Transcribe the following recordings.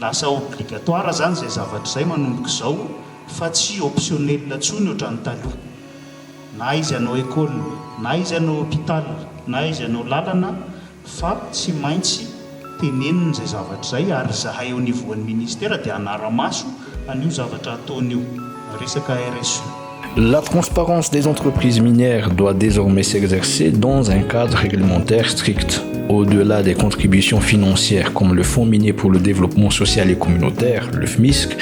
lasa obligatoire zany zay zavatra zay manomboka izao fa tsy optionnel intsony ohatrany taloha. Na izy anao école, na izy anao hôpital, na izy anao lalana, fa tsy maintsy tenenina zay zavatra zay ary zahay au niveauan'ny ministère dia anara-maso an'io zavatra ataon'io resaka RSE. La transparence des entreprises minières doit désormais s'exercer dans un cadre réglementaire strict. Au-delà des contributions financières comme le Fonds minier pour le développement social et communautaire, le FMISC,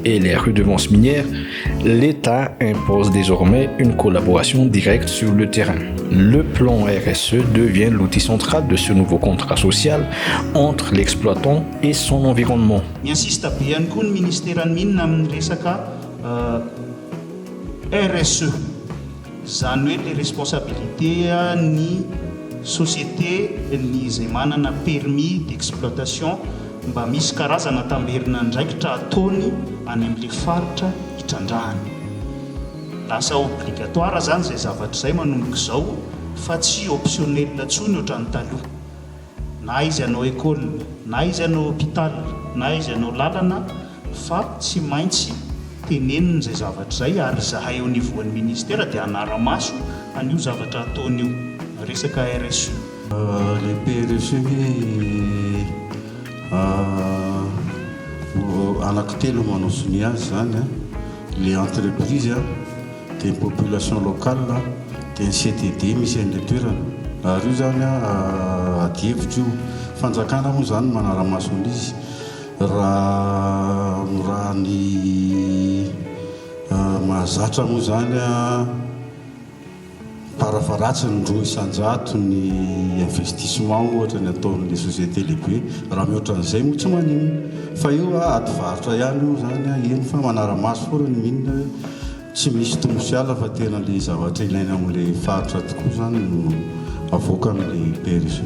et les redevances minières, l'État impose désormais une collaboration directe sur le terrain. Le plan RSE devient l'outil central de ce nouveau contrat social entre l'exploitant et son environnement. Miinsista be ihany koa ny ministère ny mines amin'ny resaka RSE, zany hoe les responsabilités ny société ny izay manana permis d'exploitation mba misy karazana tamberina ndraikitra ataony any amin'ilay faritra hitrandrahany. Lasa obligatoire zany zay zavatra zay manomboka izao fa tsy optionnel intsony ohatrany taloha. Na izy anao école, na izy anao hôpital, na izy anao lalana, fa tsy maintsy tenenina zay zavatra zay ary zahay au niveauan'ny ministère dia anara-maso an'io zavatra ataon'io resaka RSE. Le PRSE anankitelo manao sony azy zany les entreprises dia ny population locale dia ny CTD misy an'ilay toerana ary io zany ady hevitra io fanjakana moa zany manara-maso an'izy raha ny mahazatra moa zany parafaratsiny roa isan-jato ny investissement ohatra ny ataon'ilay société lehibe raha mihoatra an'izay moa tsy manino fa io ady varotra ihany io zany eny fa manara-maso foana ny minina tsy misy tomosiala fa tena le zavatra ilaina amin'ilay faritra tokoa zany no avoaka amin'ilay PRSE.